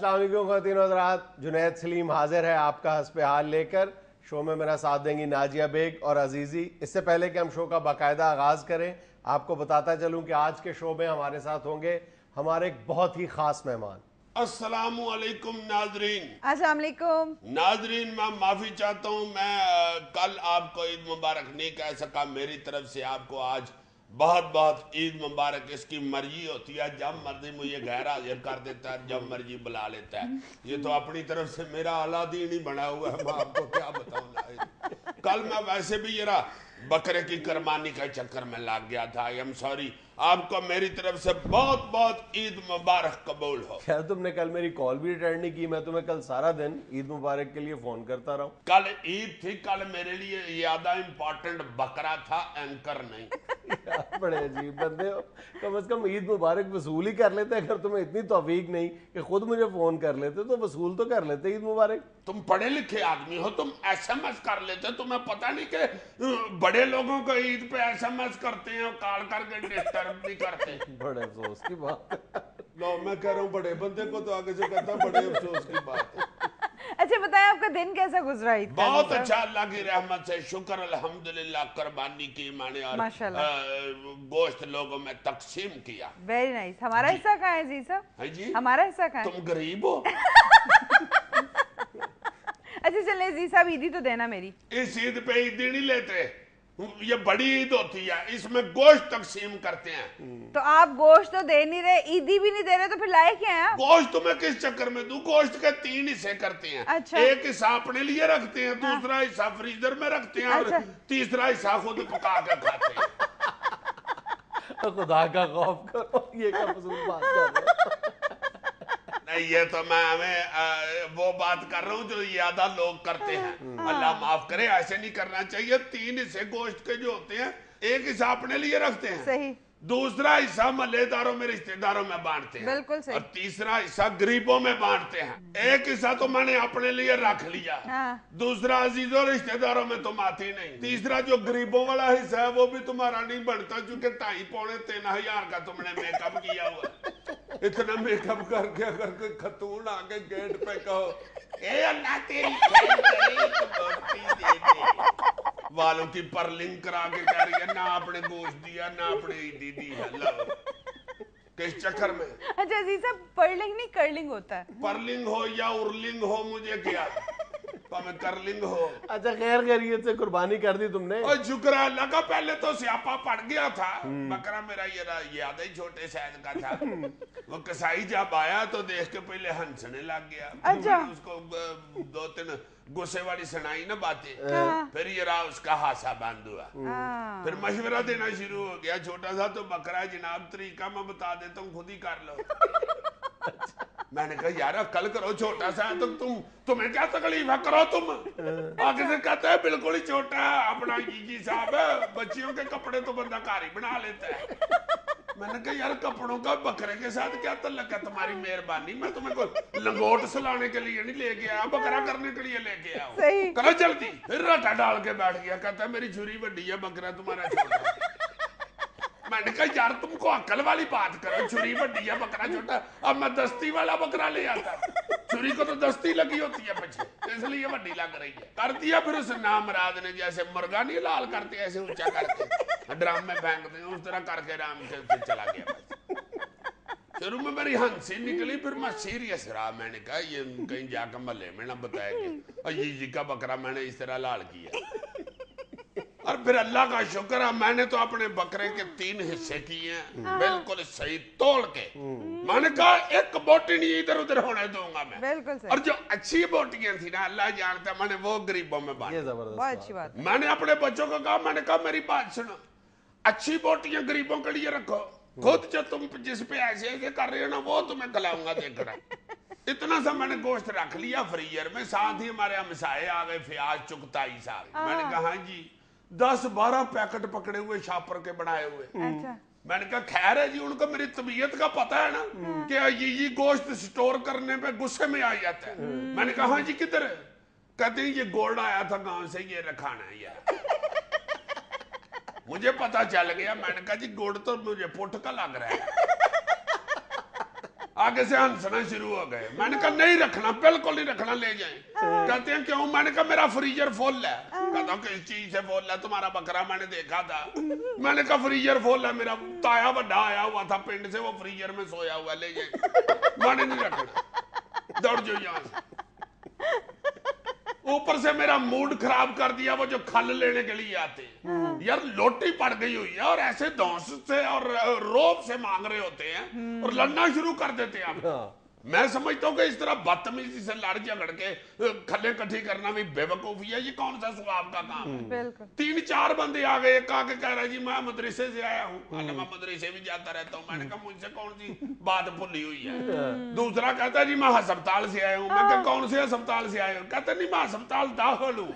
अस्सलाम वालेकुम ख़वातीन और हज़रात, जुनैद सलीम हाजिर है आपका हस्ब हाल लेकर। शो में मेरा साथ देंगी नाजिया बेग और अजीज़ी। इससे पहले कि हम शो का बाकायदा आगाज़ करें, आपको बताता चलूं कि आज के शो में हमारे साथ होंगे हमारे एक बहुत ही ख़ास मेहमान। अस्सलामु अलैकुम नाजरीन। अस्सलाम वालेकुम नाजरीन, मैं माफ़ी चाहता हूँ, मैं कल आपको ईद मुबारक नहीं कह सका। मेरी तरफ से आपको आज बहुत बहुत ईद मुबारक। इसकी मर्जी होती है, जब मर्जी मुझे गैर हाजिर कर देता है, जब मर्जी बुला लेता है। ये तो अपनी तरफ से मेरा अलादीन ही बना हुआ है, मैं आपको क्या बताऊँ। कल मैं वैसे भी जरा बकरे की कुर्बानी का चक्कर में लग गया था। I am sorry. आपको मेरी तरफ से बहुत बहुत ईद मुबारक कबूल हो। क्या तुमने कल मेरी कॉल भी अटेंड नहीं की? मैं तुम्हें कल सारा दिन ईद मुबारक के लिए फोन करता रहा हूँ। कल ईद थी, कल मेरे लिए ज्यादा इम्पोर्टेंट बकरा था, एंकर नहीं। यार बड़े अजीब बंदे हो। कम से कम ईद मुबारक वसूल ही कर लेते। अगर तुम्हें इतनी तौफीक नहीं कि खुद मुझे फोन कर लेते तो वसूल तो कर लेते ईद मुबारक। तुम पढ़े लिखे आदमी हो, तुम एसएमएस कर लेते। तुम्हें पता नहीं कि बड़े लोगों को ईद पे एसएमएस करते हैं, कॉल करके डिस्टर्ब नहीं करते। बड़े अफसोस की बात है। लो, मैं कह रहा हूँ बड़े बंदे को तो आगे से कहता बड़े अफसोस की बात है। अच्छा बताएं, आपका दिन कैसा गुजरा ईद का? बहुत अच्छा, अल्लाह की रहमत से, शुक्र अल्हम्दुलिल्लाह। कुर्बानी की माने और गोश्त लोगों में तकसीम किया। Very nice. हमारा हिस्सा कहाँ है जी साहब? है जी, हमारा हिस्सा कहाँ है? तुम गरीब हो। अच्छा चले जी साहब, ईदी तो देना मेरी। इस ईद पे ईदी नहीं लेते, ये बड़ी ईद होती है, इसमें गोश्त तकसीम करते हैं। तो आप गोश्त तो दे नहीं रहे, ईदी भी नहीं दे रहे, तो फिर लाए क्या हैं आप? गोश्त तुम्हें किस चक्कर में दूं? गोश्त के 3 हिस्से करते हैं। अच्छा। एक हिस्सा अपने लिए रखते हैं, दूसरा हिस्सा फ्रीजर में रखते हैं, अच्छा। और तीसरा हिस्सा खुद पका के खाते हैं। खुदा का खौफ करो, ये क्या फजूल बात कर रहे हो? नहीं, ये तो मैं हमें वो बात कर रहा हूँ जो ज्यादा लोग करते हैं। अल्लाह माफ करे, ऐसे नहीं करना चाहिए। 3 हिस्से गोश्त के जो होते हैं, एक हिस्सा अपने लिए रखते हैं, सही। दूसरा हिस्सा मल्लेदारों में, रिश्तेदारों में बांटते हैं, बिल्कुल सही। और तीसरा हिस्सा गरीबों में बांटते हैं। एक हिस्सा तो मैंने अपने लिए रख लिया, दूसरा अजीजों रिश्तेदारों में तुम आती नहीं, तीसरा जो गरीबों वाला हिस्सा है वो भी तुम्हारा नहीं बनता, क्योंकि 2,500-3 हजार का तुमने मेकअप किया हुआ है। इतना मेकअप करके अगर कोई खतून आके गेट पे कहो ए अल्लाह तेरी खैर करे, तो दोस्ती दे दे, वालों की परलिंग करा के कह रही है ना आपने गोश्त दिया ना आपने ईदी दी है। लो, किस चक्कर में? अच्छा जी साहब, पर्लिंग नहीं कर्लिंग होता है। परलिंग हो या उर्लिंग हो, मुझे क्या, मैं करलिंग हो। अच्छा, खैर खैरियत से कुर्बानी कर दी तुमने? और शुक्र है अल्लाह का। पहले तो स्यापा पड़ गया था, बकरा मेरा ये ज्यादा ही छोटे साइज का था। वो कसाई जब आया तो देख के पहले हंसने लग गया। अच्छा। उसको 2-3 गुस्से वाली सुनाई ना बातें, फिर ये रहा उसका हासा बंद हुआ। फिर मशवरा देना शुरू हो गया, छोटा सा तो बकरा है जनाब, तरीका मैं बता देता हूँ, खुद ही कर लो। मैंने कहा यार कल करो, छोटा सा है तो तुम्हें क्या तकलीफ है, करो तुम। आगे से कहता है बिल्कुल ही छोटा है, अपना जी साहब है, बच्चियों के कपड़े तो बंदा कार ही बना लेता है। मैंने कहा यार कपड़ों का बकरे के साथ क्या तल्लक है, तुम्हारी मेहरबानी, मैं तुम्हें को लंगोट सुलाने के लिए नहीं लेके आया, बकरा करने के लिए लेके आया हूं। करो जल्दी। फिर रटा डाल के बैठ गया, कहता है मेरी छुरी बड़ी है, बकरा तुम्हारा छोटा है। मैंने कहा यार तुमको अक्ल वाली बात करो, छुरी बड़ी है बकरा छोटा, अब मैं दस्ती वाला बकरा ले आता। छुरी को तो दस्ती लगी होती है पीछे, इसलिए बड़ी लग रही है। कर दिया फिर उस नामराद ने, जैसे मुर्गा नहीं लाल करते ऐसे ऊंचा करके ड्रम में फेंकते हैं, उस तरह करके राम के फिर चला गया। बस शुरू में मेरी हंसी निकली, फिर मैं सीरियस रहा। मैंने कहा ये कहीं जाकर महल्ले में ना बताएंगे और जी का बकरा मैंने इस तरह लाल किया। और फिर अल्लाह का शुक्र है, मैंने तो अपने बकरे के 3 हिस्से किए हैं, बिल्कुल सही तोड़ के। मैंने कहा एक बोटी नहीं इधर उधर होने दूंगा मैं। बिल्कुल सही। और जो अच्छी बोटियां थी ना, अल्लाह जानता है, मैंने वो गरीबों में बांटी। बहुत अच्छी बात। मैंने अपने बच्चों को कहा, मैंने कहा मेरी बात सुनो, अच्छी बोटियां गरीबों के लिए रखो, खुद जो तुम जिस पे ऐसे ऐसे कर रहे हो ना, वो तुम्हें खिलाऊंगा देखना। इतना सा मैंने गोश्त रख लिया फ्रीजर में, साथ ही हमारे हमसाए आ गए, फ्याज चुगताई साहब। मैंने कहा हाँ जी, 10-12 पैकेट पकड़े हुए शापर के बनाए हुए। अच्छा। मैंने कहा खैर है जी, उनको मेरी तबीयत का पता है ना कि ये गोश्त स्टोर करने पे गुस्से में आ जाता है। मैंने कहा हाँ जी किधर है? कहते हैं ये गोल्ड आया था गांव से, ये रखाना है यार। मुझे पता चल गया। मैंने कहा जी गोल्ड तो मुझे पुट का लग रहा है। आगे से हंसना शुरू हो गए। मैंने कहा नहीं रखना, बिल्कुल नहीं रखना, ले जाएं। कहते हैं क्यों? मैंने कहा मेरा फ्रीजर फुल है। कहता किस चीज से फुल है? तुम्हारा बकरा मैंने देखा था। मैंने कहा फ्रीजर फुल है, मेरा ताया बड़ा आया हुआ था पिंड से, वो फ्रीजर में सोया हुआ, ले जाए। मैंने नहीं रखना, दौड़ जाओ यहाँ से। ऊपर से मेरा मूड खराब कर दिया वो जो खल लेने के लिए आते हैं। यार लोटी पड़ गई हुई है और ऐसे धौंस से और रोब से मांग रहे होते हैं और लड़ना शुरू कर देते हैं आप। मैं समझता हूँ कि इस तरह बदतमीजी से लड़ झगड़ के खल्ले इकट्ठी करना भी बेवकूफी है। ये कौन सा स्वाब का काम है? 3-4 बंदे आ गए, एक आके कह रहा जी मैं मदरसे से आया हूँ। मैं मदरसे भी जाता रहता हूँ। मैंने कहा मुझसे कौन सी बात भूली हुई है? दूसरा कहता है जी मैं अस्पताल से आया हूँ। मैं कहा कौन से अस्पताल से आया हूँ? कहता नहीं मैं अस्पताल दाखिल हूँ,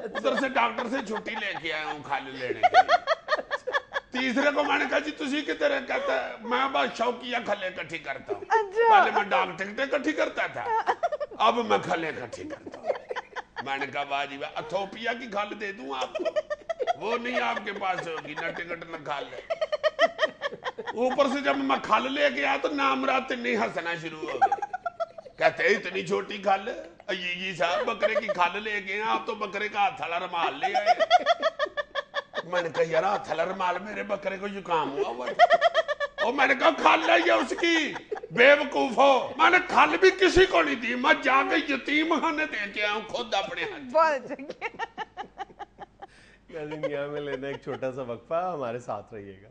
उधर से डॉक्टर से छुट्टी लेके आया हूँ खाली लेने के लिए। तीसरे को मैंने कहा जी तुसी किधर है? कहता है मैं बस शौकिया खले इकट्ठी करता हूँ। पहले मैं डाक टिकट इकट्ठी करता था, अब मैं खले इकट्ठी करता हूँ। मैंने कहा वाह जी वाह, अथोपिया की खल दे दूं आपको? वो नहीं आपके पास होगी, ना टिकट ना खल। ऊपर से जब मैं खल लेके आया तो नामरात नहीं हंसना शुरू हो गए। कहते इतनी छोटी खल? ये साहब बकरे की खल लेके आप तो बकरे का हाथ वाला रुमाल ले आए। मैंने कहा यार हाथ वाला रुमाल मेरे बकरे को जुकाम हुआ। और मैंने कहा खल है ये उसकी, बेवकूफ हो। मैंने खल भी किसी को नहीं दी, मैं जाके यतीम खाने दे के आया हूँ खुद अपने हाथ। दुनिया में लेना एक छोटा सा वक्फा, हमारे साथ रहिएगा।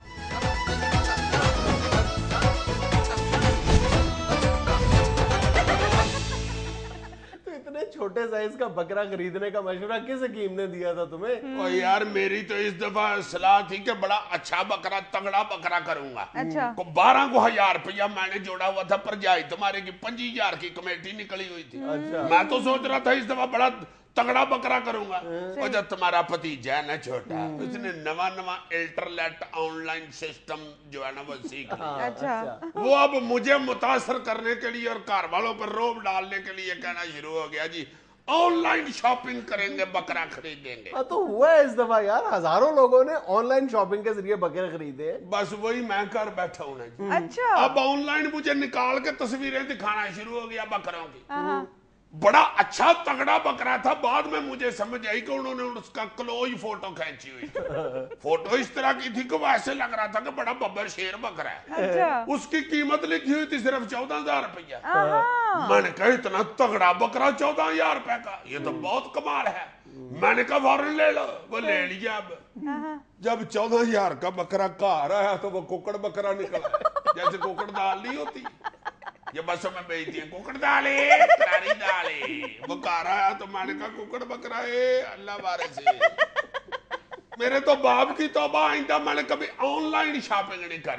इतने छोटे साइज का बकरा खरीदने का मशवरा किस हकीम ने दिया था तुम्हें? ओ यार मेरी तो इस दफा सलाह थी कि बड़ा अच्छा बकरा, तगड़ा बकरा करूंगा। अच्छा। 12,000 रुपया मैंने जोड़ा हुआ था, पर जाई तुम्हारे की 25,000 की कमेटी निकली हुई थी। अच्छा। मैं तो सोच रहा था इस दफा बड़ा तगड़ा बकरा करूंगा। और जब तुम्हारा भतीजा है ना छोटा, उसने नवा इंटरनेट ऑनलाइन सिस्टम जो है ना वो सीख लिया। अच्छा। वो अब मुझे मुतासर करने के लिए और घर वालों पर रोब डालने के लिए कहना शुरू हो गया जी ऑनलाइन शॉपिंग करेंगे, बकरा खरीदेंगे। तो हुआ है इस दफा यार, हजारों लोगों ने ऑनलाइन शॉपिंग के जरिए बकरे खरीदे। बस वही मैं कर बैठा हूं ना जी। अच्छा। अब ऑनलाइन मुझे निकाल के तस्वीरें दिखाना शुरू हो गया बकरों की। बड़ा अच्छा तगड़ा बकरा था। बाद में मुझे समझ आई कि उन्होंने उसका क्लोज फोटो खींची हुई थी। फोटो इस तरह की थी कि वो ऐसे लग रहा था कि बड़ा बब्बर शेर बकरा है। अच्छा। उसकी कीमत लिखी हुई थी सिर्फ 14,000 रुपया। मैंने कहा इतना तगड़ा बकरा 14,000 रुपए का, ये तो बहुत कमाल है। मैंने कहा फौरन ले लो। वो ले लिया। अब जब 14,000 का बकरा घर आया तो वो कुकड़ बकरा निकला, जैसे कुकड़ दाल नहीं होती, ये बसों में बेचती है कुकड़ दाले, करारी दाले। वो घर आया तो मैंने कहा कुकड़ बकरा है, अल्लाह बारे से। मेरे तो बाप की तौबा, आइंदा मैंने कभी ऑनलाइन शॉपिंग नहीं कर।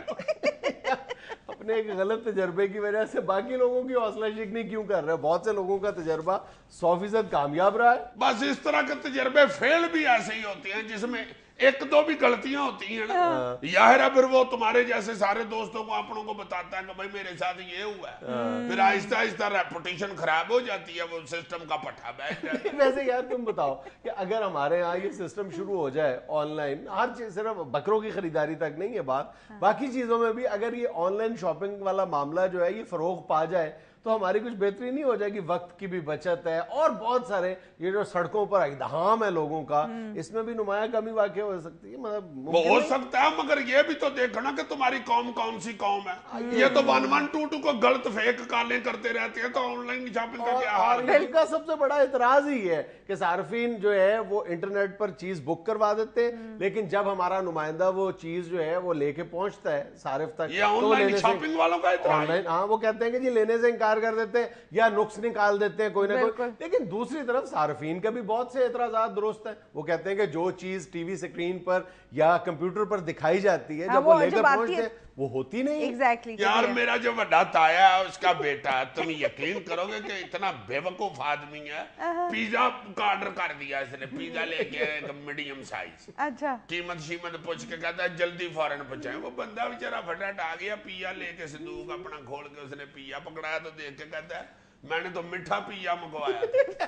अपने एक गलत तजर्बे की वजह से बाकी लोगों की हौसला शिकनी क्यों कर रहे हो? बहुत से लोगों का तजर्बा 100% कामयाब रहा है। बस इस तरह के तजर्बे फेल भी ऐसे ही होते हैं जिसमें 1-2 भी गलतियां होती हैं ना। यार फिर वो तुम्हारे जैसे सारे दोस्तों को अपनों को बताता है कि भाई मेरे साथ ये हुआ है। फिर आहिस्ता आहिस्ता रेपुटेशन खराब हो जाती है, वो सिस्टम का पट्टा बैठ जाता है। वैसे यार तुम बताओ कि अगर हमारे यहाँ ये सिस्टम शुरू हो जाए ऑनलाइन, हर चीज, सिर्फ बकरों की खरीदारी तक नहीं है बात, बाकी चीजों में भी अगर ये ऑनलाइन शॉपिंग वाला मामला जो है ये फरोग पा जाए तो हमारी कुछ बेहतरी नहीं हो जाएगी? वक्त की भी बचत है और बहुत सारे ये जो सड़कों पर इज़्दिहाम है लोगों का, इसमें भी नुमाया कमी वाक़ई हो सकती है। मतलब वो हो सकता है, मगर ये भी तो देखो ना कि तुम्हारी कौम कौन सी कौम है। ये तो 1122 को गलत फेक कालें करते रहते हैं, तो ऑनलाइन शॉपिंग का क्या हाल है? इनका सबसे बड़ा इतराज ही है कि सार्फिन जो है वो इंटरनेट पर चीज बुक करवा देते हैं, लेकिन जब हमारा नुमाइंदा वो चीज जो है वो लेके पहुंचता है सारिफ तक, ये ऑनलाइन शॉपिंग वालों का इतराज है। हाँ, वो कहते हैं कि जी लेने से इनकार कर देते हैं या नुक्स निकाल देते हैं कोई ना कोई। लेकिन दूसरी तरफ सार्फिन का भी बहुत से एतराजात दुरुस्त है। वो कहते हैं कि जो चीज टीवी स्क्रीन पर या कंप्यूटर पर दिखाई जाती है, जब वो लेकर पहुंचते वो होती नहीं। Exactly, यार मेरा जो बड़ा ताया है उसका बेटा, तुम यकीन करोगे कि इतना बेवकूफ आदमी है, पिज्जा का ऑर्डर कर दिया इसने। पिज्जा लेके आया मीडियम साइज। अच्छा। कीमत शीमत पूछ के कहता है जल्दी फौरन पहुंचाए। वो बंदा बेचारा फटाफट आ गया, पिज्जा लेके संदूक अपना खोल के उसने पिज्जा पकड़ाया तो देख के कहता है मैंने तो मीठा पिज्जा मंगवाया था।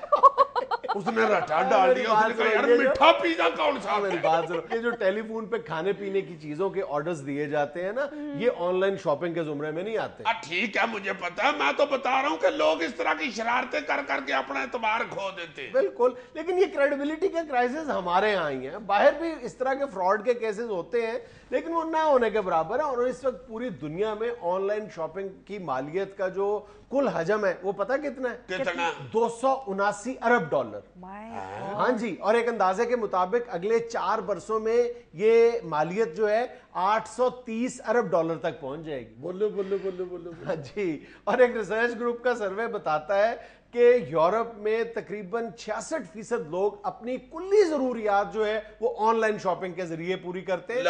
उसने रटा डाल दिया, उसने कहा यार मीठा पिज्जा कौन सा। मेरी बात सुनो, ये जो टेलीफोन पे खाने पीने की चीजों के ऑर्डर्स दिए जाते हैं ना, ये ऑनलाइन शॉपिंग के जुमरे में नहीं आते। ठीक है मुझे पता है, मैं तो बता रहा हूँ कि लोग इस तरह की शरारतें कर करके अपना एतबार खो देते हैं। बिल्कुल, लेकिन ये क्रेडिबिलिटी का क्राइसिस हमारे यहाँ ही है। बाहर भी इस तरह के फ्रॉड के केसेस होते हैं, लेकिन वो ना होने के बराबर है। और इस वक्त पूरी दुनिया में ऑनलाइन शॉपिंग की मालियत का जो कुल हजम है वो पता कितना है? कितना? 279 अरब डॉलर। हाँ जी, और एक अंदाजे के मुताबिक अगले 4 वर्षों में ये मालियत जो है 830 अरब डॉलर तक पहुंच जाएगी। बोलो बोलो बोलो बोलो। हाँ जी, और एक रिसर्च ग्रुप का सर्वे बताता है कि यूरोप में तकरीबन 66% लोग अपनी कुल्ली जरूरियात जो है वो ऑनलाइन शॉपिंग के जरिए पूरी करते हैं।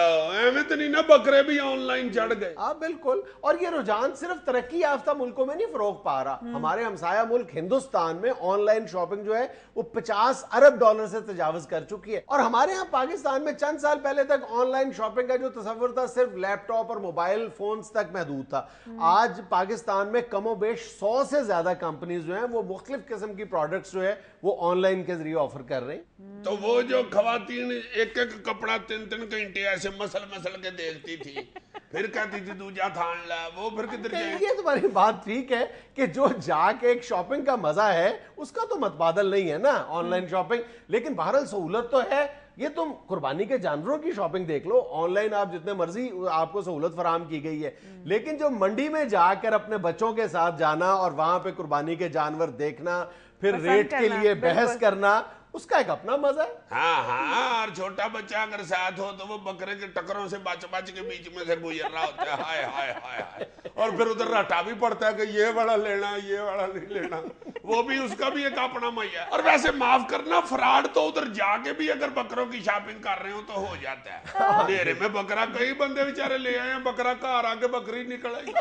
तो नहीं ना, बकरे भी ऑनलाइन चढ़ गए। हाँ बिल्कुल, और ये रुझान सिर्फ तरक्की याफ्ता मुल्कों में नहीं फरोग पा रहा। हमारे हमसाया मुल्क हिंदुस्तान में ऑनलाइन शॉपिंग जो है वो 50 अरब डॉलर से तजावज कर चुकी है। और हमारे यहाँ पाकिस्तान में चंद साल पहले तक ऑनलाइन शॉपिंग का जो तस्वर था सिर्फ लैपटॉप और मोबाइल फोन्स तक महदूद था। आज पाकिस्तान में कमोबेश 100 से ज्यादा कंपनीज जो है वो मुख्तलिफ किस्म की प्रोडक्ट्स जो है वो ऑनलाइन के जरिए ऑफर कर रहे हैं। तो वो जो खवातीन एक एक कपड़ा 3-3 घंटे ऐसे मसल मसल के देखती थी, फिर कहती थी दूजा थान ला, वो फिर किधर गए? ये तुम्हारी बात ठीक है कि जो जाके एक शॉपिंग का मजा है उसका तो मतबादल नहीं है ना ऑनलाइन शॉपिंग, लेकिन बहरहाल सहूलत तो है। ये तुम कुर्बानी के जानवरों की शॉपिंग देख लो, ऑनलाइन आप जितने मर्जी आपको सहूलत फराहम की गई है, लेकिन जो मंडी में जाकर अपने बच्चों के साथ जाना और वहां पे कुर्बानी के जानवर देखना, फिर रेट के लिए बहस करना, उसका एक अपना मजा है। हाँ, और छोटा बच्चा अगर साथ हो तो वो बकरे के टकरों से बच बच के बीच में से गुजर रहा होता है। हाय हाय हाय हाय, और फिर उधर रटा भी पड़ता है कि ये वाला लेना, ये वाला नहीं लेना। वो भी, उसका भी एक अपना मैया है। और वैसे माफ करना, फ्रॉड तो उधर जाके भी अगर बकरों की शॉपिंग कर रहे हो तो हो जाता है। मेरे में बकरा, कई बंदे बेचारे ले आए हैं, बकरा घर आके बकरी निकल आई।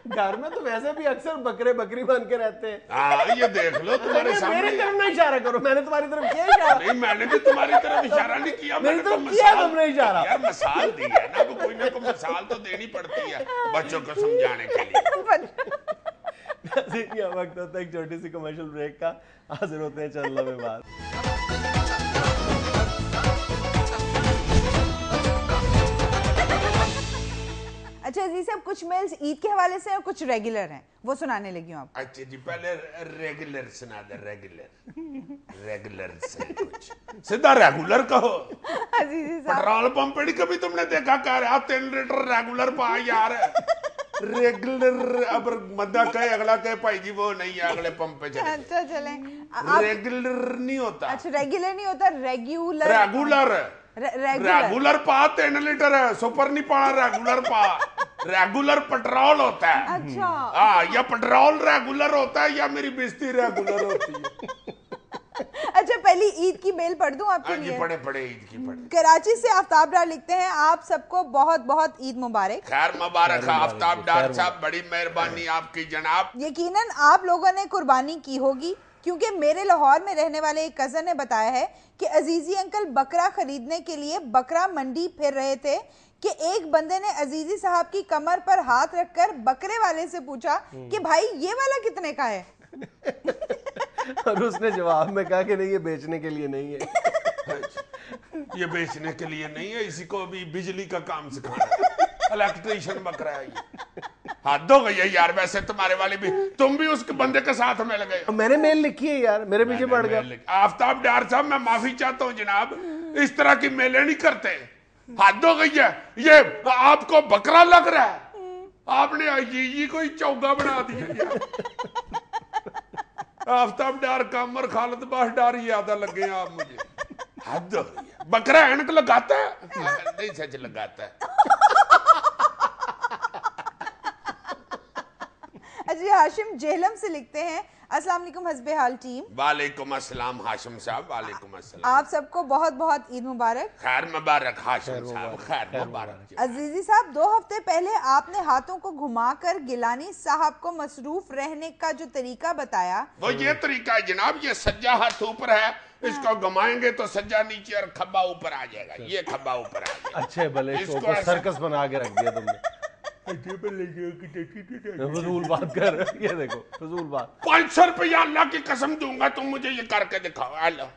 घर में तो वैसे भी अक्सर बकरे बकरी बन के रहते हैं। हाँ, ये देख लो तुम्हारे सामने। मेरी तरफ नहीं इशारा करो, मैंने तुम्हारी तरफ किया इशारा। नहीं, मैंने भी तुम्हारी तरफ इशारा नहीं किया, मैंने तो तुमने इशारा। यार मिसाल दी है ना, कोई ना कोई मिसाल तो देनी पड़ती है बच्चों को समझाने के लिए। वक्त होता है एक छोटी सी कमर्शियल ब्रेक का, हाजिर होते हैं चंद लम्हे बाद। अच्छा अजीज साहब, कुछ मेल्स ईद के हवाले से और कुछ रेगुलर हैं, वो सुनाने लगी हूँ आपको। अच्छा जी, पहले रेगुलर सुना दे। रेगुलर से कुछ सीधा रेगुलर कहो। अजीज साहब, पेट्रोल पंप पे कभी तुमने देखा कह रहा 3 लीटर रेगुलर पा यार। रेगुलर, अब मद्दा कहे अगला कहे भाई जी वो नहीं है, अगले पंप पे चले। अच्छा चलें। रेगुलर नहीं होता। अच्छा रेगुलर नहीं होता, रेगुलर। रेगुलर पा 3 लीटर है, सुपर नहीं पाना, रेगुलर पा। रेगुलर पेट्रोल होता है। अच्छा हाँ, या पेट्रोल रेगुलर होता है या मेरी बेइज्जती रेगुलर होती है। अच्छा पहली ईद की मेल पढ़ दूं आपके लिए? पढ़े ईद की पढ़े। कराची से आफ्ताब डार लिखते हैं, आप सबको बहुत बहुत ईद मुबारक। खैर मुबारक आफ्ताब डार साहब, बड़ी मेहरबानी आपकी जनाब। यकीनन आप लोगों ने कुर्बानी की होगी, क्योंकि मेरे लाहौर में रहने वाले एक कजन ने बताया है कि अजीजी अंकल बकरा खरीदने के लिए बकरा मंडी फिर रहे थे कि एक बंदे ने अजीजी साहब की कमर पर हाथ रखकर बकरे वाले से पूछा कि भाई ये वाला कितने का है? और उसने जवाब में कहा कि नहीं, ये बेचने के लिए नहीं है। ये बेचने के लिए नहीं है, इसी को अभी बिजली का काम सिखाना है, इलेक्ट्रीशियन बकरा है ये। हद हो गई है यार, वैसे तुम्हारे वाले भी, तुम भी उस बंदे के साथ मिल गए। मैंने मेल लिखी है यार, मेरे पीछे पड़ गया। आफ्ताब डार साहब, मैं माफी चाहता हूँ जनाब, इस तरह की मेलें नहीं करते। हद हो गई है, ये आपको बकरा लग रहा है, आपने अजीजी को ही चौगा बना दिया यार। आफ्ताब डार कम और खालिद बाश डार याद लगे आप मुझे। हद हो गई है। बकरा ऐनक लगाता है? नहीं, सच लगाता है। अजी हाशिम जेहलम से लिखते हैं, अस्सलाम वालेकुम हस्बे हाल टीम। वालेकुम अस्सलाम हाशिम साहब, वालेकुम अस्सलाम। आप सबको बहुत बहुत ईद मुबारक। खैर मुबारक हाशिम साहब, खैर मुबारक। अजीजी साहब, 2 हफ्ते पहले आपने हाथों को घुमाकर गिलानी साहब को मसरूफ रहने का जो तरीका बताया, वो ये तरीका है जनाब, ये सज्जा हाथ ऊपर है, इसको घुमाएंगे तो सज्जा नीचे और खब्बा ऊपर आ जाएगा। ये खब्बा ऊपर आ जाएगा। अच्छे भले शो को सर्कस बना के रख दिया तुमने। फजूल बात कर रहे हो, ये देखो फजूल बात। 500 रुपया अल्लाह की कसम दूंगा तुम मुझे ये करके दिखाओ। अल्लाह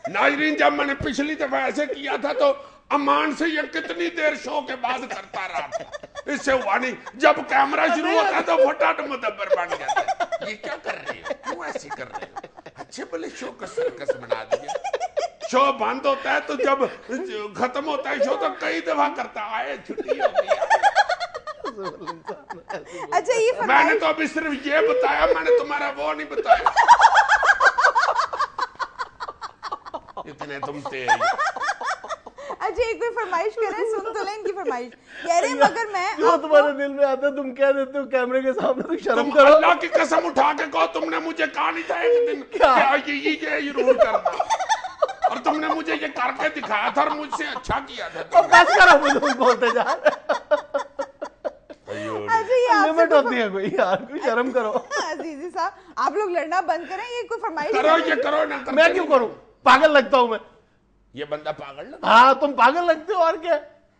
नाजरीन, जब मैंने पिछली दफा ऐसे किया था तो अमान से ये कितनी देर शो के बाद करता रहा था, इससे हुआ नहीं। जब कैमरा शुरू होता है तो फटाफट मुदब्बर बन जाता है। ये क्या कर रहे हो, क्यों ऐसे कर रहे हो? अच्छे भले शो का सर्कस बना दिया। शो बंद होता है तो जब खत्म होता है शो तो कई दफा करता है, छुट्टी हो गई। अच्छा ये मैंने तो अभी सिर्फ ये बताया, मैंने तुम्हारा वो नहीं बताया। इतने तुम तेज। अच्छा एक कोई फरमाइश करें, सुन तो लें इनकी फरमाइश। कह रहे मगर मैं जो तुम्हारे दिल में आता है तुम कह देते हो कैमरे के सामने, तो शर्म तुम करो। अल्लाह की कसम उठा के कहो, तुमने मुझे कहा नहीं था एक दिन क्या? ये जरूर करना, और तुमने मुझे ये करके दिखाया था और मुझसे अच्छा किया था। अब बस करो, फजूल बोलते जा रहे अच्छा ये आपसे लिमिट होती है कोई, यार कोई शर्म करो। अजीजी साहब आप लोग लड़ना बंद करें, ये कोई फरमाइश करो ये करो ना करो। मैं क्यों करूं, पागल लगता हूं मैं? ये बंदा पागल लगा। हाँ तुम पागल लगते हो और क्या।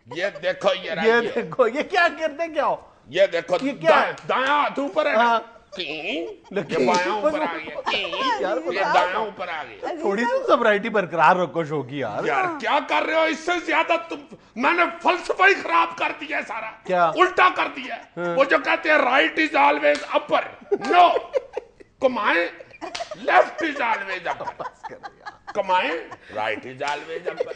ये देखो ये देखो ये क्या करते क्या हो, ये देखो ये क्या है? दायां हाथ ऊपर है ना? हाँ। ये बायां ऊपर आ गया, ये दायां ऊपर आ गया। थोड़ी सी सोबराइटी बरकरार रखो शो की यार। यार क्या कर रहे हो, इससे ज्यादा तुम, मैंने फलसफा ही खराब कर दिया है सारा। क्या? उल्टा कर दिया है। वो जो कहते हैं right is always upper, no, कमाए लेफ्ट इज ऑलवेज अपर, कमाए right is always upper.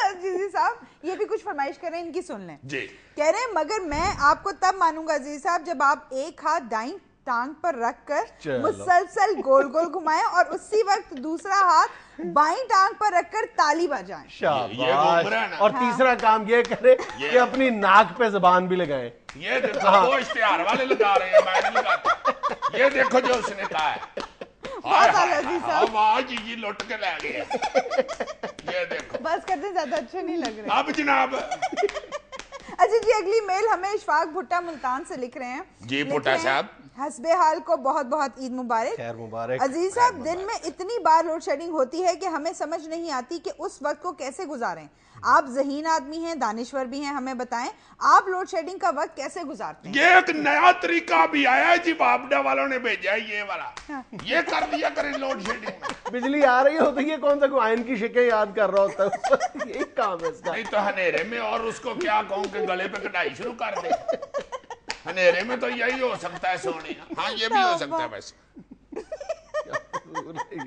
Azizi साहब ये भी कुछ फरमाइश करें, इनकी सुन लें जी। कह रहे हैं मगर मैं आपको तब मानूंगा अजीज साहब जब आप एक हाथ दाईं टांग पर रखकर मुसलसल गोल गोल घुमाएं और उसी वक्त दूसरा हाथ बाईं टांग पर रखकर ताली बजाएं। शाबाश। और तीसरा काम ये करे कि अपनी नाक पे जुबान भी लगाएं। ये देखो वो इश्तिहार वाले लगा रहे हैं, मैं नहीं लगाता। ये देखो जो उसने कहा है, जी लुट के ले गए। ये देखो बस करते ज्यादा अच्छे नहीं लग रहे अब जनाब। अच्छा जी अगली मेल हमें इशफाक भुट्टा मुल्तान से लिख रहे हैं। जी भुट्टा साहब, हस्बे हाल को बहुत बहुत ईद मुबारक। खैर मुबारक। अजीज साहब दिन में इतनी बार लोड शेडिंग होती है कि हमें समझ नहीं आती कि उस वक्त को कैसे गुजारें। आप ज़हीन आदमी हैं, दानिश्वर भी हैं, हमें बताएं आप लोड शेडिंग का वक्त कैसे गुजारते हैं? ये एक नया तरीका भी आया है जी, बापडा वालों ने भेजा है ये वाला। ये कर दिया करें लोड शेडिंग में। बिजली आ रही हो तो ये कौन सा कोई आयन की शिकें याद कर रहा होता है, यही काम है इसका। नहीं तो हनेरे में, और उसको क्या कहूं कि गले पे कढ़ाई शुरू कर दे। हनेरे में तो यही हो सकता है सोने। हाँ ये भी हो सकता है वैसे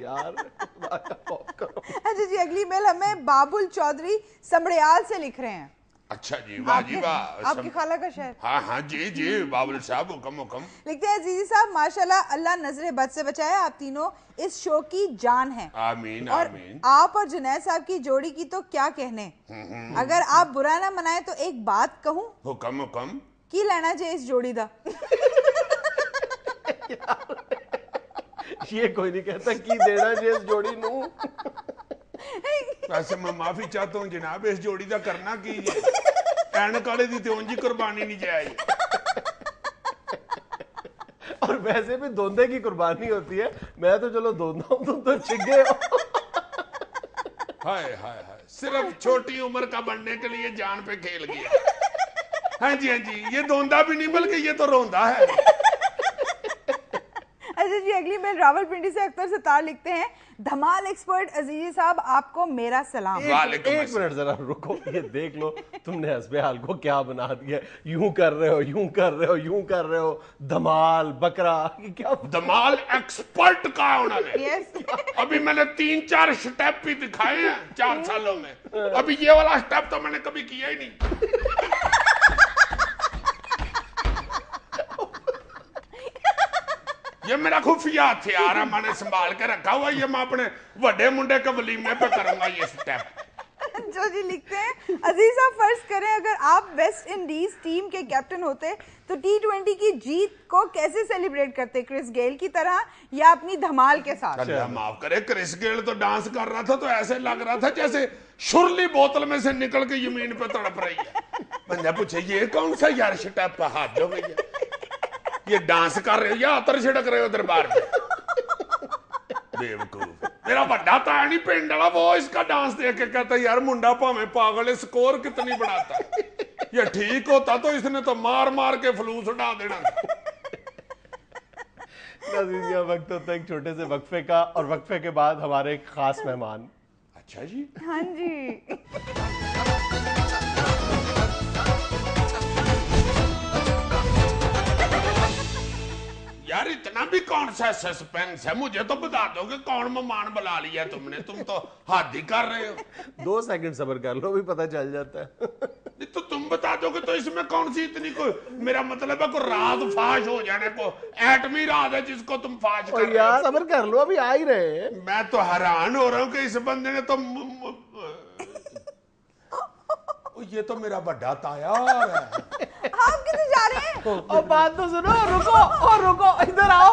यार। अच्छा जी अगली मेल हमें बाबुल चौधरी समड़ियाल से लिख रहे हैं। अच्छा जी, वाह जी वाह। आपकी खाला का शहर। हाँ हाँ जी जी बाबुल साहब हुक्म हुक्म। लिखते हैं अजीजी साहब माशाल्लाह अल्लाह नजरे बद से बचाए, आप तीनों इस शो की जान हैं। आमीन और आमीन। आप और जुनैद साहब की जोड़ी की तो क्या कहने। अगर आप बुरा ना मनाए तो एक बात कहूं, हुक्म हुक्म। की लेना चाहिए इस जोड़ी दा। ये कोई नहीं कहता की देना चाहिए इस जोड़ी नू। वैसे मैं माफी चाहता हूँ जनाब, इस जोड़ी का करना की ऐनक वाले दी तो उंजी कुर्बानी नहीं जाए। और वैसे भी दोंदे की कुर्बानी होती है, मैं तो चलो दोंदा हूं, तुम तो चिगे हो। हाय हाय हाय, सिर्फ छोटी उम्र का बनने के लिए जान पे खेल गया। हाँ जी हाँ जी, ये दोंदा भी नहीं बल्कि ये तो रोंदा है। अच्छा जी अगली मेल रावलपिंडी से अख्तर सत्तार लिखते हैं धमाल एक्सपर्ट अजीजी साहब आपको मेरा सलाम। एक मिनट जरा रुको, ये देख लो तुमने हस्बे हाल को क्या बना दिया। यूं कर रहे हो, यूं कर रहे हो, यूं कर रहे हो, धमाल बकरा क्या। धमाल एक्सपर्ट का उन्होंने। यस। अभी मैंने 3-4 स्टेप भी दिखाए हैं 4 सालों में, अभी ये वाला स्टेप तो मैंने कभी किया ही नहीं। ये मेरा खुफिया हथियार है, मैंने संभाल के रखा हुआ। ये मैं अपने बड़े मुंडे के वलीमे पे करूंगा ये स्टेप। जो जी लिखते हैं अजीज आप फर्ज करें अगर आप वेस्ट इंडीज टीम के कैप्टन होते तो T20 की जीत को कैसे सेलिब्रेट करते, क्रिस गेल की तरह या अपनी धमाल के साथ? अल्लाह माफ करे, क्रिस गेल तो डांस कर रहा था तो ऐसे लग रहा था जैसे शुरली बोतल में से निकल के जमीन पे तड़प रही है। बंदा पूछे ये कौन सा यार स्टेप, हाथ हो गई है, ये डांस कर रहे हो या अतर छिड़क रहे हो दरबार में? बेवकूफ। मेरा बड़ा था नहीं पिंड वाला, वो इसका डांस देख के कहता यार मुंडा भावे पागल है, स्कोर कितनी बनाता है। ये ठीक होता तो इसने तो मार मार के फलूस उड़ा देना। नाज़रीन, वक्त होता है एक छोटे से वक्फे का, और वक्फे के बाद हमारे एक खास मेहमान। अच्छा जी, हाँ जी। यार इतना भी कौन सा सस्पेंस है, मुझे तो बता दो कि कौन मेहमान बुला लिया तुमने, तुम तो हद ही कर रहे हो। 2 सेकंड सब्र कर लो, भी पता चल जाता है। नहीं तो तुम बता दोगे तो इसमें कौन सी इतनी कोई, मेरा मतलब है कोई राज फाश हो जाने को, एटमी राज है जिसको तुम फाश कर रहे यार सब्र कर लो, अभी आ ही रहे हैं। हो। मैं तो हैरान हो रहा हूँ कि इस बंदे ने तो ये तो मेरा बड़ा तायार है। आप किधर जा रहे हैं? और बात तो सुनो, रुको, इधर आओ।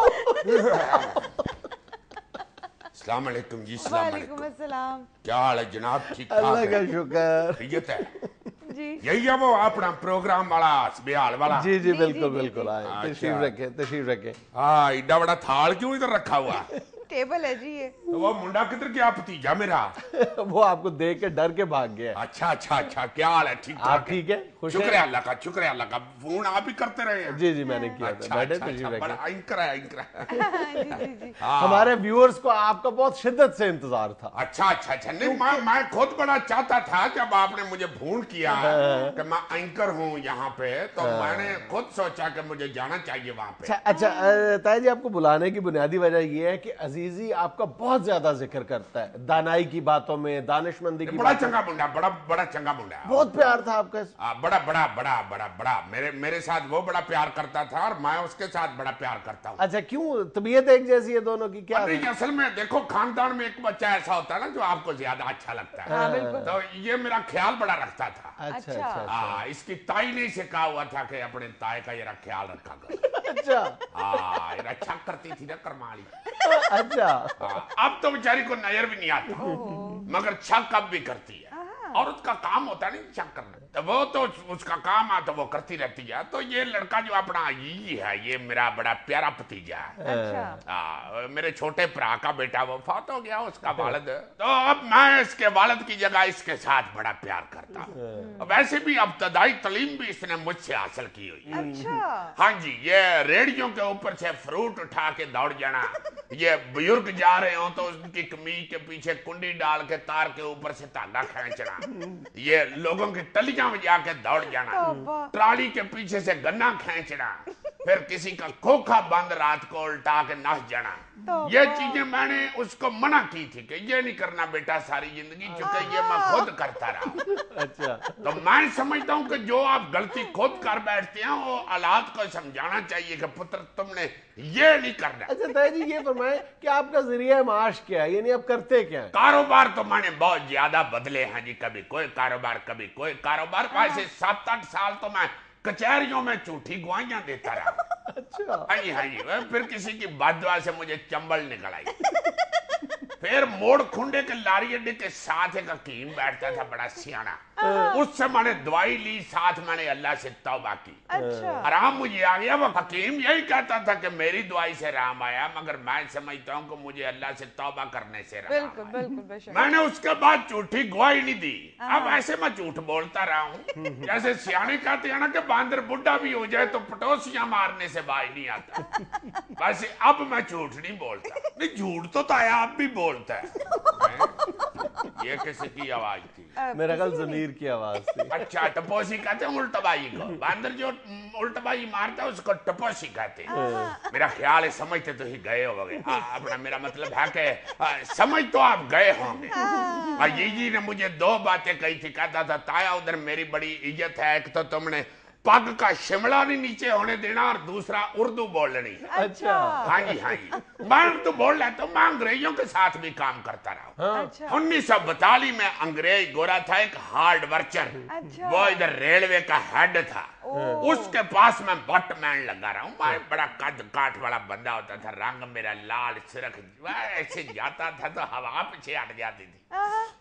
अस्सलाम वालेकुम जी। अस्सलाम वालेकुम। वालेकुम अस्सलाम। क्या हाल है जनाब? ठीक ठाक अल्लाह का है? शुक्र। खैरियत है? जी यही है वो अपना प्रोग्राम वाला बिहार वाला? जी जी, बिल्कुल जी, बिल्कुल, आए अच्छा। तशरीफ रखें। हाँ, इतना बड़ा थाल क्यों इधर रखा हुआ? टेबल है जी ये। तो वो मुंडा किधर गया, भतीजा मेरा? वो आपको देख के डर के भाग गया। अच्छा, क्या हाल है? ठीक आप ठीक है? खुश हैं? शुक्र अल्लाह का, शुक्र अल्लाह का। फोन आप ही करते रहे हैं? जी मैंने किया था। अच्छा, बैठे अच्छा, तशरीफ बड़ा रखें। एंकर है, एंकर है। जी। हाँ। हमारे व्यूअर्स को आपका बहुत शिद्दत से इंतजार था। अच्छा, नहीं मैं खुद बड़ा चाहता था, जब आपने मुझे फोन किया कि मैं एंकर हूँ यहाँ पे, तो मैंने खुद सोचा कि मुझे जाना चाहिए वहाँ पे। अच्छा ताया जी, आपको बुलाने की बुनियादी वजह यह है कि अजीजी आपका बहुत ज्यादा जिक्र करता है, दानाई की बातों में, दानिशमंदी की बड़ा बातों में। चंगा मुंडा, बड़ा चंगा मुंडा है। बहुत प्यार था आपका। बड़ा मेरे साथ वो बड़ा प्यार करता था, और मैं उसके साथ बड़ा प्यार करता हूँ। अच्छा, क्यों तबीयत एक जैसी है दोनों की, क्या? नहीं, असल में देखो, खानदान में एक बच्चा ऐसा होता है ना जो आपको ज्यादा अच्छा लगता है। हाँ बिल्कुल। तो ये मेरा ख्याल बड़ा रखता था। अच्छा। इसकी ताई ने इसे कहा हुआ था कि अपने ताई का ये ख्याल रखा कर। अच्छा ये अच्छा करती थी ना करमाली। अच्छा। अब तो बेचारी को नजर भी नहीं आता, मगर शक अब भी करती है। औरत का काम होता है नहीं शक करना, तो वो तो उसका काम है, तो वो करती रहती है। तो ये लड़का जो अपना ये है, ये मेरा बड़ा प्यारा भतीजा है। अच्छा। मेरे छोटे भरा का बेटा, वो फौत हो गया, उसका वालिद। तो अब मैं इसके वालिद की जगह इसके साथ बड़ा प्यार करता हूँ। वैसे भी इब्तदाई तालीम भी इसने मुझसे हासिल की हुई है। अच्छा। हाँ जी, ये रेडियो के ऊपर से फ्रूट उठा के दौड़ जाना, ये बुजुर्ग जा रहे हो तो उनकी कमीज के पीछे कुंडी डाल के तार के ऊपर से धागा खींचना, ये लोगों की टलियां में जाके दौड़ जाना, ट्राली के पीछे से गन्ना खींचना, फिर किसी का खोखा बंद रात को उल्टा के नस जाना। ये चीजें मैंने उसको मना की थी कि ये नहीं करना बेटा सारी जिंदगी, चूंकि ये मैं खुद करता रहा। अच्छा। तो मैं समझता हूँ कि जो आप गलती खुद कर बैठते हैं, वो औलाद को समझाना चाहिए कि पुत्र तुमने ये नहीं करना। अच्छा ताया जी, ये फरमाएं कि आपका जरिया माश क्या है, यानी आप करते क्या है? कारोबार तो मैंने बहुत ज्यादा बदले हैं जी, कभी कोई कारोबार कभी कोई कारोबार। वैसे 7-8 साल तो मैं कचहरियों में झूठी गवाहियां देता रहा। अच्छा। हाँ जी, फिर किसी की बददुआ से मुझे चंबल निकल आई। फिर मोड़ खुंडे के लारी अड्डे के साथ एक हकीम बैठता था, बड़ा सियाना, उससे मैंने दवाई ली, साथ मैंने अल्लाह से तौबा की। अच्छा। आराम मुझे आ गया। वो हकीम यही कहता था कि मेरी दवाई से आराम आया, मगर मैं समझता हूँ कि मुझे अल्लाह से तौबा करने से आराम बिल्कुल आया। बिल्कुल बेशक। मैंने उसके बाद झूठी गवाही नहीं दी। अब ऐसे मैं झूठ बोलता रहा हूँ। जैसे सियाने कहते हैं ना कि बांदर बुढ़ा भी हो जाए तो पटोसियां मारने से बाज नहीं आता, वैसे अब मैं झूठ नहीं बोलता। नहीं, झूठ तो ताया आप भी बोलता है। ये किसी की आवाज थी? मेरा ख्याल जमीर की आवाज थी। अच्छा, टपोसी कहते हैं उल्टबाई को। बांदर जो उल्टबाई मारता है उसको टपोसी कहते हैं। मेरा ख्याल है समझते तो ही गए होंगे। अपना मेरा मतलब है कि समझ तो आप गए होंगे। ये ने मुझे 2 बातें कही थी। कहता था ताया उधर मेरी बड़ी इज्जत है, एक तो तुमने पग का शिमला नहीं नीचे होने देना, और दूसरा उर्दू बोलनी। अच्छा। हाँ जी, मैं उर्दू बोल लेता हूँ। मैं अंग्रेजों के साथ भी काम करता रहा। अच्छा। 1942 में अंग्रेज गोरा था, एक हार्ड वर्कर। अच्छा। वो इधर रेलवे का हेड था। उसके पास मैं बटमैन लगा रहा हूँ। मैं बड़ा कद काठ वाला बंदा होता था, रंग मेरा लाल सुरख, ऐसे जाता था तो हवा पीछे हट जाती थी।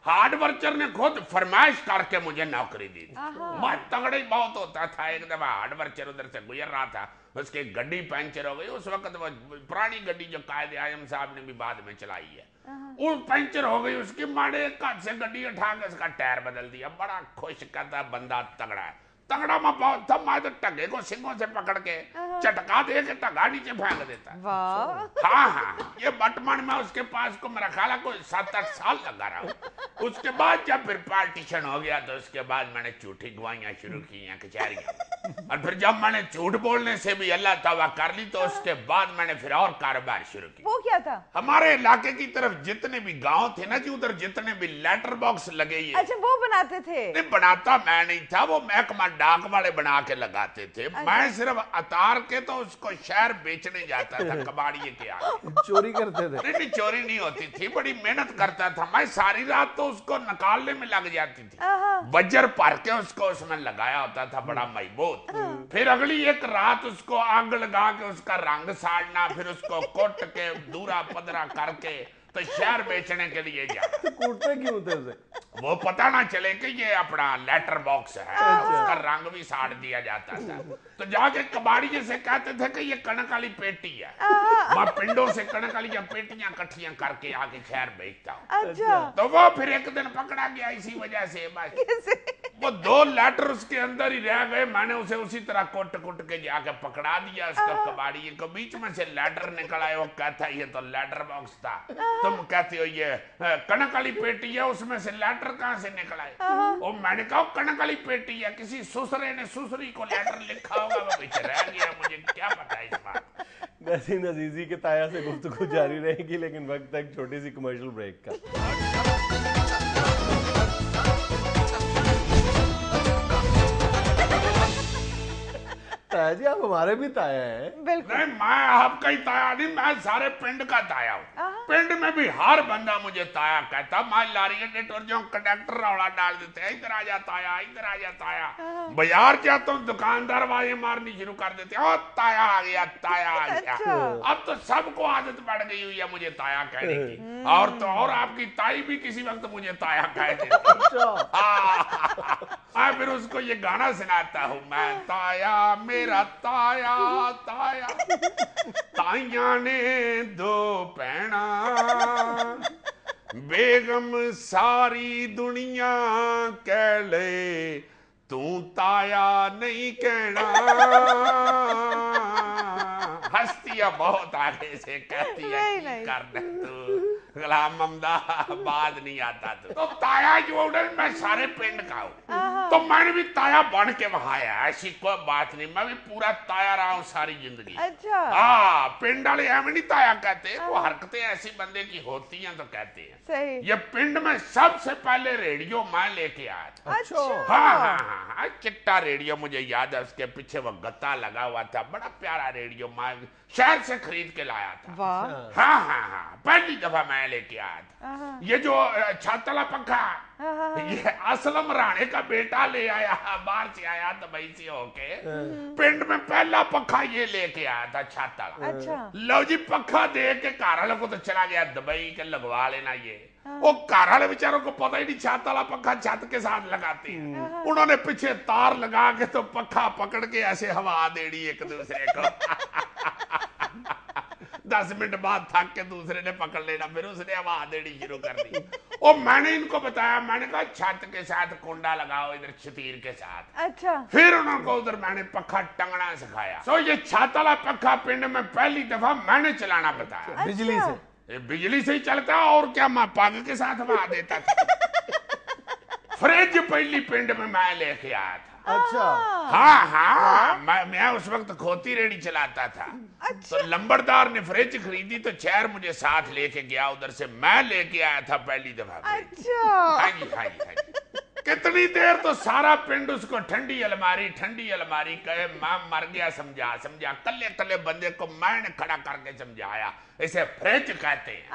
हार्ड वर्कर ने खुद फरमाइश करके मुझे नौकरी दी थी। मैं तगड़े बहुत होता था। एक दफा हार्ड वर्कर उधर से गुजर रहा था, उसकी गड्डी पंचर हो गई। उस वक्त वो पुरानी गड्डी जो कायदे आजम साहब ने भी बाद में चलाई है, वो पंचर हो गई उसकी। माड़े कद से गड्डी उठा के उसका टायर बदल दिया। बड़ा खुश करता बंदा तगड़ा है। तगड़ा मैं बहुत था, मैं तो टगे को सिंगों से पकड़ के चटका दे के टगा नीचे फेंक देता। वाह। हाँ हाँ, ये बटमन में उसके पास को मेरा ख्याल है कोई 7-8 साल लगा रहा। उसके बाद जब फिर पार्टीशन हो गया तो उसके बाद मैंने झूठी गवाहियां शुरू की हैं कचहरियां, और फिर जब मैंने झूठ बोलने से भी अल्लाह तौबा कर ली तो उसके बाद मैंने फिर और कारोबार शुरू किया। वो क्या था? हमारे इलाके की तरफ जितने भी गांव थे ना जी, उधर जितने भी लेटर बॉक्स लगे, ये अच्छा वो बनाते थे? नहीं बनाता मैं नहीं था, वो महकमा डाक वाले बना के लगाते थे। मैं सिर्फ अतार के तो उसको शहर बेचने जाता था कबाड़िए के आगे। चोरी करते थे? नहीं चोरी नहीं होती थी, बड़ी मेहनत करता था मैं, सारी रात तो उसको निकालने में लग जाती थी। बजर भर के उसको उसमें लगाया होता था बड़ा मजबूत। फिर अगली एक रात उसको आग लगा के उसका रंग साड़ना, फिर उसको कोट के दूरा पदरा करके तो शहर बेचने के लिए जाना। तो कूटते क्यों थे उसे? वो पता ना चले कि ये अपना लेटर बॉक्स है, उसका रंग भी साड़ दिया जाता था। तो जाके कबाड़ी से कहते थे कि ये कणक वाली पेटी है, मैं पिंडों से कणक वाली पेटियां इकट्ठियां करके आके शहर बेचता हूँ। अच्छा। तो वो फिर एक दिन पकड़ा गया इसी वजह से। वो 2 लेटर उसके अंदर ही रह गए, मैंने उसे उसी तरह कुट के जाके पकड़ा दिया उसको कबाड़ी को। बीच में से लेटर निकल आया, वो कहता है ये तो लेटर बॉक्स था, तुम कहते हो ये कणक वाली पेटी है, उसमें से लेटर कहां से निकल आए? और मैंने कहा कणक वाली पेटी है, किसी सुसरे ने सुसरी को लेटर लिखा होगा, वो पीछे रह गया, मुझे क्या पता इस बात। नाज़रीन, अजीजी के ताया से गुफ्तगू जारी रहेगी, लेकिन वक्त है एक छोटी सी कमर्शियल ब्रेक का। ताया जी, आप हमारे भी ताया हैं। बिल्कुल। नहीं, मैं आपका ही ताया नहीं, मैं सारे पिंड का ताया हूँ। पिंड में भी हर बंदा मुझे ताया कहता। मैं लारी टुर जाऊं, कंडक्टर रौला डाल देते हैं, इधर आ जा ताया, इधर आ जा ताया। बाजार जाता हूँ, दुकानदार वाले मारनी शुरू कर देते हैं, ओ ताया आ गया, ताया आ गया। अब तो सबको आदत पड़ गई हुई है मुझे ताया कहने की, और तो और आपकी ताई भी किसी वक्त मुझे ताया कह देती है। फिर उसको ये गाना सुनाता हूँ मैं, ताया मेरा ताया ताया, ताइया ने 2 भैणा, बेगम सारी दुनिया कह ले, तू ताया नहीं कहना। हंसती है बहुत आगे से, कहती है नहीं करना तू गुलाम अहमदाबाद नहीं आता तो ताया जो मैं सारे पिंड का हूँ, तो मैंने भी ताया बन के वहां आया, ऐसी कोई बात नहीं, मैं भी पूरा ताया रहा हूँ सारी जिंदगी। अच्छा। हाँ, पिंड वाले एवं नहीं ताया कहते, वो हरकतें ऐसी बंदे की होती हैं तो कहते हैं। सही। ये पिंड में सबसे पहले रेडियो मैं लेके आया था। अच्छा। हाँ हाँ हाँ, चिट्टा रेडियो, मुझे याद है उसके पीछे वो गत्ता लगा हुआ था, बड़ा प्यारा रेडियो मैं शहर से खरीद के लाया था। वाह। हाँ हाँ हाँ, पहली दफा मैं लेके आया था। ये जो छत वाला पंखा, ये असलम राणे का बेटा ले आया, बाहर से आया दुबई से होके, पिंड में पहला पंखा ये लेके आया था छत वाला। अच्छा। लो जी, पंखा दे के घर वाले को तो चला गया दुबई के, लगवा लेना ये। वो घर वाले बेचारों को पता ही नहीं, छत वाला पंखा छत के साथ लगाते हैं। उन्होंने पीछे तार लगा के तो पंखा पकड़ के ऐसे हवा देनी एक दूसरे को। 10 मिनट बाद थक के दूसरे ने पकड़ लेना, फिर उसने हवा देनी शुरू कर दी। और मैंने इनको बताया, मैंने कहा छत के साथ कुंडा लगाओ, इधर छतीर के साथ। अच्छा। फिर उनको उधर मैंने पंखा टंगना सिखाया। तो ये छत वाला पंखा पिंड में पहली दफा मैंने चलाना बताया। बिजली से? बिजली से ही चलता, और क्या, मैं पग के साथ हवा देता था। फ्रिज पहली पिंड में मैं लेके आया था। अच्छा। हाँ हाँ, मैं उस वक्त खोती रेडी चलाता था। अच्छा। तो लंबरदार ने फ्रिज खरीदी तो शहर मुझे साथ लेके गया, उधर से मैं लेके आया था पहली दफा। अच्छा। हाँ जी हाँ जी हाँ जी। कितनी देर तो सारा पिंड उसको ठंडी अलमारी कहे, मैं मर गया समझा कल्ले कल्ले बंदे को मैंने खड़ा करके समझाया, इसे फ्रिज कहते हैं।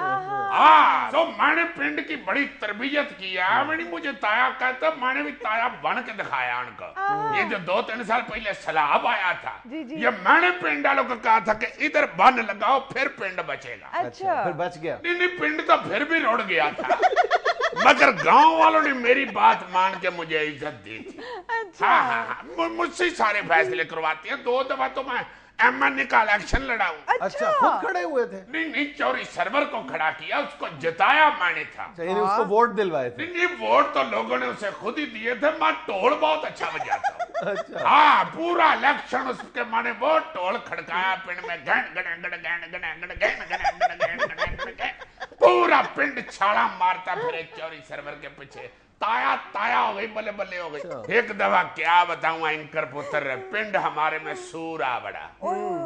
तो मैंने पिंड की बड़ी तरबियत की है। मैंने मुझे ताया कहता, मैंने भी ताया बन के दिखाया उनको। ये जो 2-3 साल पहले सैलाब आया था, ये मैंने पिंड वालों को कहा था कि इधर बन लगाओ फिर पिंड बचेगा। अच्छा। फिर बच गया? नहीं, पिंड तो फिर भी रुड़ गया था, मगर गांव वालों ने मेरी बात मान के मुझे इज्जत दी थी। अच्छा। हाँ हाँ, मुझसे सारे फैसले करवाते हैं। 2 दफा तो मैं एमएनए का इलेक्शन लड़ा हूं। अच्छा, खुद खड़े हुए थे? नहीं, चौरी सरवर को खड़ा किया, उसको जिताया मैंने था। यानी उसको वोट दिलवाए थे? नहीं, वोट तो लोगों ने उसे खुद ही दिए थे। मैं ढोल बहुत अच्छा बजाता हूँ। अच्छा। हाँ, पूरा इलेक्शन उसके मैंने वो ढोल खड़काया पिंड में, गण गण गण गण गण गण गण गण गण गण गण गण, पूरा पिंड छाला मारता फिरे चौरी सरवर के पीछे। ताया ताया हो गई, बल्ले बल्ले हो गई। एक दफा क्या बताऊं एंकर पुत्र, पिंड हमारे में सूर आ बड़ा,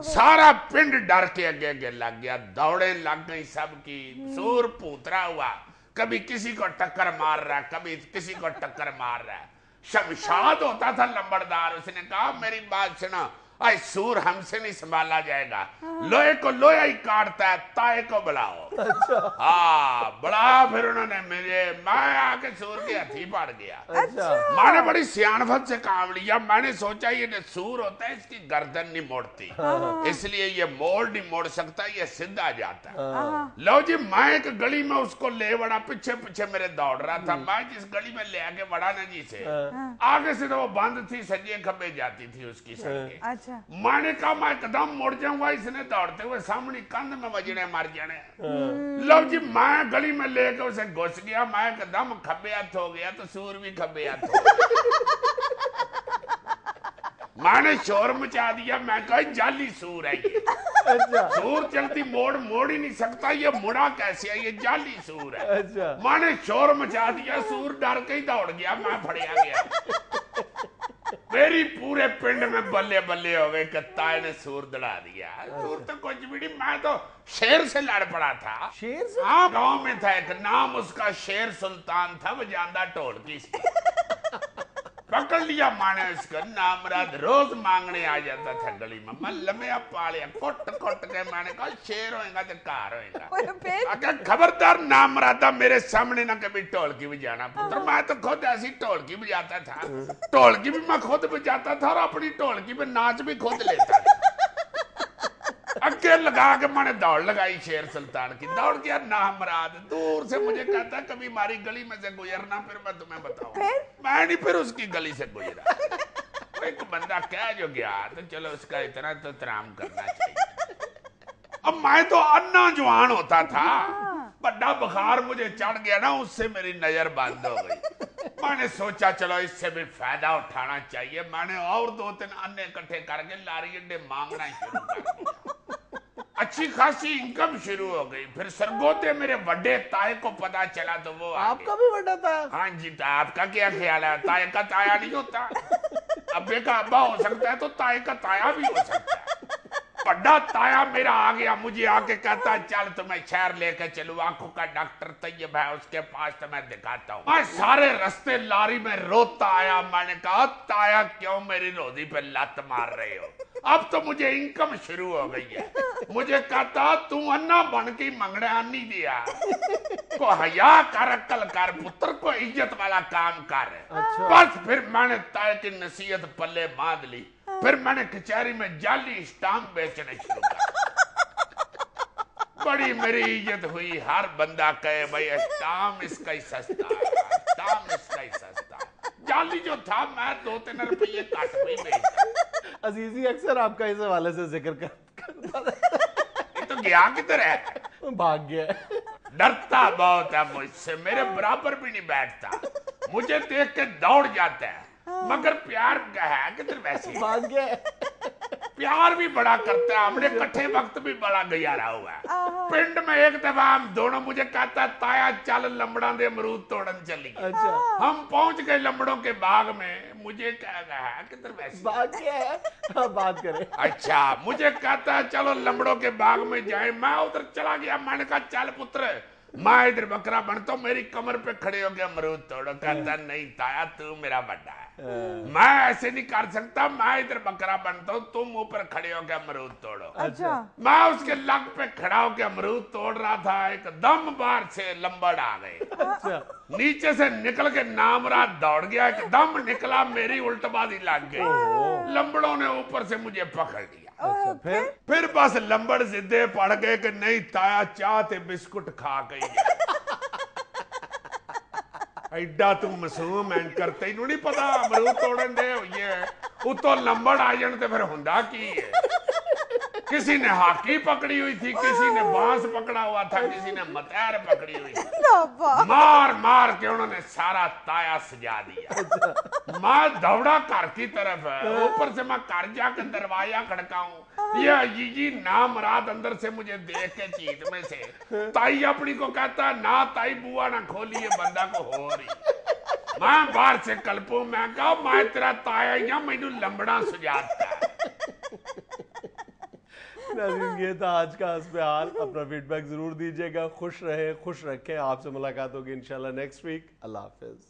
सारा पिंड डर के आगे आगे लग गया, दौड़े लग गई सबकी। सूर पूतरा हुआ, कभी किसी को टक्कर मार रहा है, कभी किसी को टक्कर मार रहा है। शमशाद होता था लंबड़दार, उसने कहा मेरी बात सुनो, आई सूर हमसे नहीं संभाला जाएगा, लोहे को लोहा ही काटता है, ताए को बुलाओ। अच्छा। हाँ, बुला, फिर उन्होंने मैं आके सूर के हथी पड़ गया। अच्छा। मैंने बड़ी सियानफत से काम लिया, मैंने सोचा ये सूर होता है, इसकी गर्दन नहीं मोड़ती, इसलिए ये मोड़ नहीं मोड़ सकता, ये सीधा जाता है। लो जी, मैं एक गली में उसको ले बड़ा, पीछे पीछे मेरे दौड़ रहा था। मैं जिस गली में ले आके बड़ा ना जी से, आगे से तो वो बंद थी, सजे खब्बे जाती थी उसकी सड़कें। मैंने कहा मैं कदम मुड़ जाऊंगा, इसने दौड़ते हुए सामने कंध में वजने मार जाने। लो जी, मैं गली में लेकर उसे घुस गया, मैं कदम खब्बे हाथ हो गया तो सूर भी खब्बे हाथ हो गया। मैंने शोर मचा दिया, मैं कहा जाली सूर है ये। अच्छा। सूर चलती मोड़ ही नहीं सकता, ये मुड़ा कैसे है, ये जाली सूर है। अच्छा। मैंने शोर मचा दिया, सूर डर के ही दौड़ गया, मैं फड़िया गया। मेरी पूरे पिंड में बल्ले बल्ले हो गए, ताए ने सूर दड़ा दिया। सूर तो कुछ भी नहीं, मैं तो शेर से लड़ पड़ा था। शेर से? हाँ, गांव में था एक, नाम उसका शेर सुल्तान था, वो जानदा ढोलकी से। पकड़ लिया मैंने उसका, नामराद रोज मांगने आ जाता था गली में। मैं लम्या पालिया, कोट कोट के मैंने कहा शेर होएगा तो कार होएगा। अगर खबरदार नामरादा मेरे सामने ना कभी ढोलकी बजाना पुत्र। मैं तो खुद ऐसी ढोलकी बजाता था, ढोलकी भी मैं खुद बजाता था और अपनी ढोलकी पे नाच भी खुद लेता था। अगे लगा के मैंने दौड़ लगाई शेर सुल्तान की, दौड़ गया नामराद, दूर से मुझे कहता कभी हमारी गली में से गुजरना, फिर मैं तुम्हें बताऊं। मैं नहीं फिर उसकी गली से गुजरा। एक बंदा कह जो गया तो चलो उसका इतना तो तराम करना चाहिए। अब मैं तो अन्ना जवान होता था, बड़ा बुखार मुझे चढ़ गया ना, उससे मेरी नजर बंद हो गई। मैंने सोचा चलो इससे भी फायदा उठाना चाहिए। मैंने और 2-3 अन्य इकट्ठे करके लारी अड्डे मांगना शुरू कर दिया। अच्छी खासी इनकम शुरू हो गई। फिर सरगोते मेरे बड़े ताए को पता चला तो वो आपका भी बड़ा था? हाँ जी, तो आपका क्या ख्याल है, ताए का ताया नहीं होता? अब्बे का अब्बा हो सकता है तो ताए का ताया भी हो सकता है। बड़ा ताया मेरा आ गया, मुझे आके कहता चल तुम्हें शहर लेके चलूं, आंखों का डॉक्टर तैयब है उसके पास तो मैं दिखाता हूँ। मैं सारे रास्ते लारी में रोता आया। मैंने कहा ताया क्यों मेरी रोजी पे लत मार रहे हो? अब तो मुझे इनकम शुरू हो गई है। मुझे कहता तू अन्ना बन के मंगना नहीं दिया, को हया कर, अक्ल कर पुत्र, को इज्जत वाला काम कर। अच्छा। बस फिर मैंने ताए की नसीहत पल्ले बांध ली। फिर मैंने कचहरी में जाली स्टाम्प बेचने शुरू कर। बड़ी मेरी इज्जत हुई, हर बंदा कहे भाई स्टाम्प इसका ही सस्ता है, स्टाम्प इसका ही सस्ता है। जाली जो था मैं 2-3 रुपये काट में बेचता। अजीजी अक्सर आपका इस हवाले से जिक्र करता ये तो गया किधर है? भाग गया। डरता बहुत है मुझसे, मेरे बराबर भी नहीं बैठता, मुझे देख के दौड़ जाता है। मगर प्यार है किधर वैसे? भाग गया। प्यार भी बड़ा करता है, हमने इकट्ठे वक्त भी बड़ा गुजारा हुआ है। पिंड में एक दफा हम दोनों, मुझे कहता ताया चल लंबड़ा दे अमरूद तोड़न चली। अच्छा। हम पहुंच गए लंबड़ों के बाग में, मुझे कह रहा है किधर वैसे? भाग गया। हाँ, बात करें। अच्छा, मुझे कहता है चलो लंबड़ों के बाग में जाए। मैं उधर चला गया। मैंने कहा चल पुत्र, मैं इधर बकरा बनता हूँ, मेरी कमर पे खड़े होकर अमरूद तोड़ो। कहता नहीं ताया तू मेरा बड़ा है, मैं ऐसे नहीं कर सकता, मैं इधर बकरा बनता हूँ, तुम ऊपर खड़े होकर अमरूद तोड़ो। अच्छा। मैं उसके लग पे खड़ा होकर अमरूद तोड़ रहा था, एकदम बाहर से लंबड़ आ गए। अच्छा। नीचे से निकल के नामराद दौड़ गया, एकदम निकला, मेरी उल्टबाजी लग गई। लंबड़ों ने ऊपर से मुझे पकड़ लिया। अच्छा, फिर बस लंबड़ सीधे पड़ गए कि नहीं ताया चाहते बिस्कुट खा गई एडा तू मासूम एंकर, तेनू नहीं पता अमरूद तोड़न दे ये उतो लंबड़ आ जान ते फिर हुंदा की है। किसी ने हॉकी पकड़ी हुई थी, किसी ने बांस पकड़ा हुआ था, किसी ने मटैर पकड़ी हुई थी। बाबा मार मार के उन्होंने सारा ताया सजा दिया। मैं दौड़ा घर की तरफ है, ऊपर से मैं घर जाकर दरवाजा खड़काऊं, ये जी नाम रात अंदर से मुझे देख के चीत में से ताई अपनी को कहता ना ताई बुआ ना खोली, ये बंदा को हो रही। मैं बाहर से कल्पू, मैं कहा मैं तेरा ताया या मैनू लंबड़ा सुजाता। नाज़रीन, ये था आज का हस्बे हाल। अपना फीडबैक जरूर दीजिएगा। खुश रहे, खुश रखें। आपसे मुलाकात होगी इंशाल्लाह नेक्स्ट वीक। अल्लाह हाफिज।